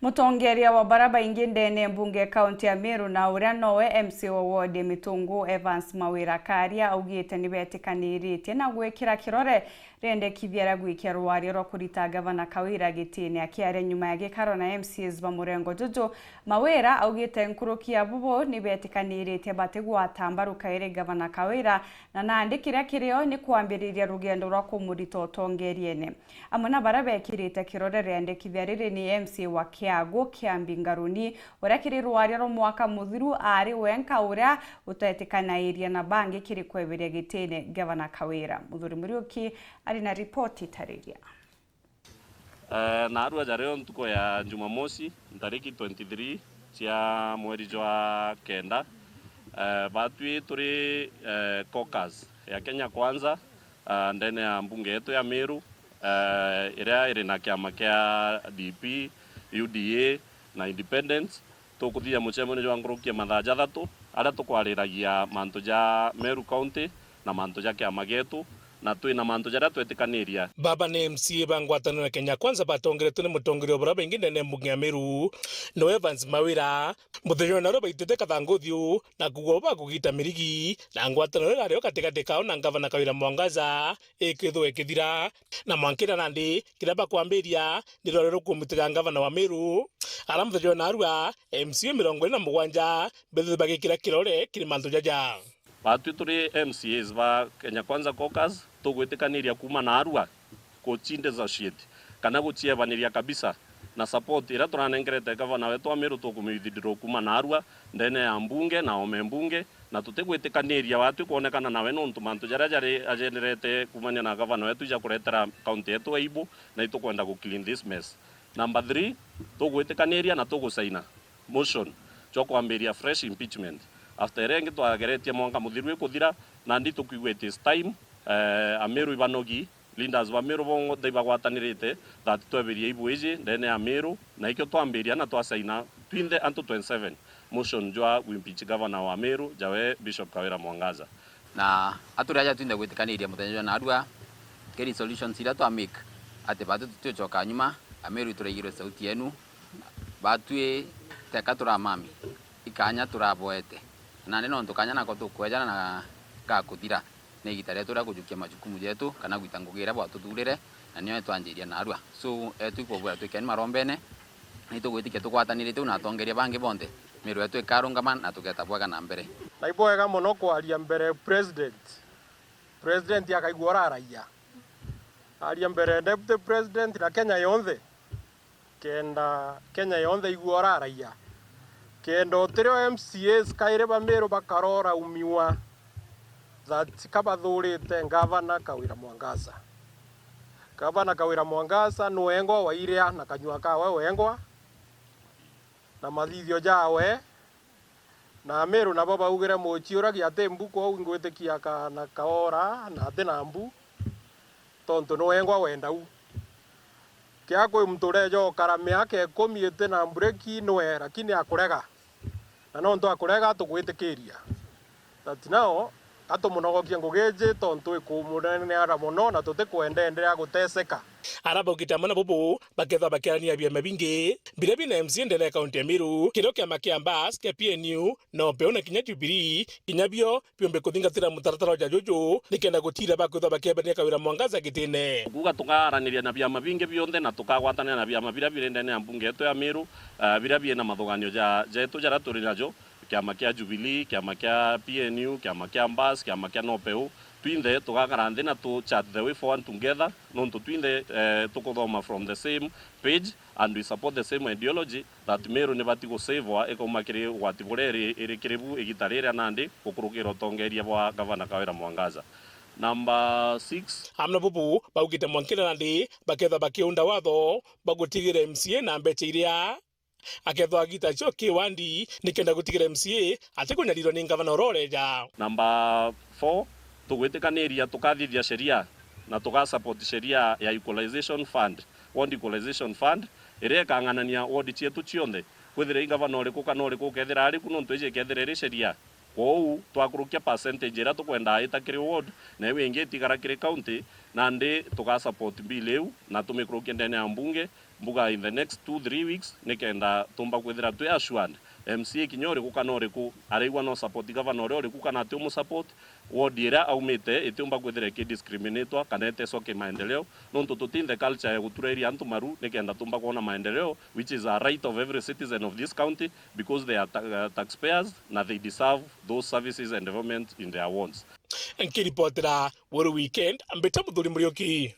Mutongeria wa BAKAINGA ndene mbunge kaunti ya MERU na uria nowe MC wa ward Mitungu Evans Mawira Karia augite nibetikaniritie na gwikira kirore rendekithia ra gwikia RWARIA ro kurita gavana KAWIRA gitini akiare nyuma ya gikaro na MCs ba murengo Jojo. Mawira augite nkurukia BUBU nibetikaniritie batigwata mbaru KAIRI gavana KAWIRA na naandikira kirio ni kuambiriria rugendo rwa kumurito tongeriene amuna barabekirite kirore rendekithia riri ni MC wa Kiago kiambingaruni urakiri RWARIA ro mwaka muthiru ari wenka uria utetikanairiria na bangi kiri kweberia gitini gavana KAWIRA. Muthuri Muriuki ari na ripoti tariria. Na arua jareo ntuko ya Jumamosi tariki 23 cia mweri jwa kenda batwi turi caucus ya Kenya Kwanza ndene ya mbunge yetu ya MERU iria iri na kiama kia DP UDA na Independence tukuthia mucemoni jwa ngurukia mathaja thatu aria tukwariragia mantu ja MERU County na mantu ja kiama gitu na twina mantu jaria twetikaniria. Baba ni MC bangwatanira Kenya Kwanza batongeretwe ni mutongeria BAKAINGA ndene mbunge ya MERU no Evans Mawira muthenya na roba itete kathanguthio na kugoba kugita mirigi na ngwatanira rio katikati kao na gavana KAWIRA mwangaza ikithwe ikithira na mwankira nandi kiraba kwambiria ndiro rero kumutira gavana wa MERU ara muthenya na arua MC 27 bethe bagikira kirore kiri mantu jaja batwi turi MCs ba Kenya Kwanza caucus tugwitikaniria kuma na arua kuchinde za shit kana guchievaniria kabisa na support ira turanengerete gavana wetu wa MERU tukumithidiro kuma na arua ndene ya mbunge na omembunge na tutigwitikaniria watu kuonekana nawe no ntumantu jaria jari ajenerete kumania na gavana wetu ja kuretera county yetu aibu na itukwenda ku clean this mess. Number 3 tugwitikaniria na tugusaina motion jo kwambiria fresh impeachment after rengi twageretie mwanga muthiru ikuthira na ndi tukwigwete this time MERU ibanogi leaders ba MERU bongo ndibagwatanirite that tweberie ibweje ndene ya MERU na ikyo twambiria na twasaina twinde unto 27 motion jwa impeach governor wa MERU jawe Bishop Kawîra Mwangaza na aturaja twinde gwitikaniria muthenya na arua keri solutions ira twa make ate batu tuchoka nyuma MERU turegire sauti yenu batwe teka turamami ikanya turaboete na neno ntukanya nako tukwejana na gakuthira ne gitare tura kujukia majukumu yetu kana gwitangugira bwa tuthurire na niyo twanjiria na arua so twikobura twikeni marombene ni tugwitikia tukwatanirite na tongeria bangi bonde MERU yetu ikarungama na tugetabwaga na mbere na iboega muno kwaria mbere president akaigua raia aria mbere deputy president na Kenya yonthe igua raia kenda otirio MCAs kaire ba MERU bakarora umiwa that kabathurite gavana KAWIRA Mwangaza. Gavana KAWIRA Mwangaza nuengwa wa iria na kanyua kawe wengwa na mathithio jawe na MERU na baba ugire mochiura gia tembuko ngwitikia kana kaora na atina mbu tonto nuengwa wendau kia kwi mture jo karame ake komiete na breki noe lakini akurega na no ndo akurega tugwitikiria that now ato munogokia ngugeje tonto ikumurene ara muno na tutikwendenderea guteseka arabogita mana BUBU baketha bakirania bia mabingi birebi na MC ndele county ya MERU kiro kia makia mbas kia PNU no peona kinya Jubilee kinyabio piombe kuthingatira mutaratara ja Jojo nikenda gutira baketha bakebania KAWIRA Mwangaza gitine kuga tukaraniria na bia mabingi bionde na tukagwatana na bia mabira birendene ya mbunge yetu ya MERU birabi na mathoganio ja jetu jara turirajo kiama kia Jubilee kiama kia PNU kiama kia mbas kiama kia nopeu twinde tugakarande na to chat the way forward together no to twinde tukuthoma from the same page and we support the same ideology that MERU ne batigo save wa ekomakire watibulere irekerebu igitarira nandi kukurukira tongeria bwa gavana KAWIRA Mwangaza. Number 6 amna BUBU baugite mwankira nandi baketha bakiunda watho bagutigire MCA na mbeche iria akethwa gita cho kiwandi nikenda gutigira MCA atikunyalirwo ni gavana roreja. Number 4 tugwitikaniria tukathithia sheria na tukasupport sheria ya equalization fund ward equalization fund ire kanganania ward chietu chionde kwithire gavana uriku kana uriku kethira ari kuno ntuije kethira ri sheria kou twakurukia percentage ira tukwenda itakiri ward na wingi tigara kiri county na ndi tukasupport bill eu na tumikurukia ndene ya mbunge mbuga in the next 2-3 weeks nikenda tumba kwithira twi assured MCA kinyori kana uriku areigwa no support governor uriku kana ati umu support ward ira aumite itumba kwithira ki discriminatwa kana eteso ke maendeleo nonto tutinde culture ya gutureria antu maru nikenda tumba kuona maendeleo, which is a right of every citizen of this county because they are taxpayers na they deserve those services and development in their wards. Nkiripotera Woro Weekend ambeta muthuri Murioki.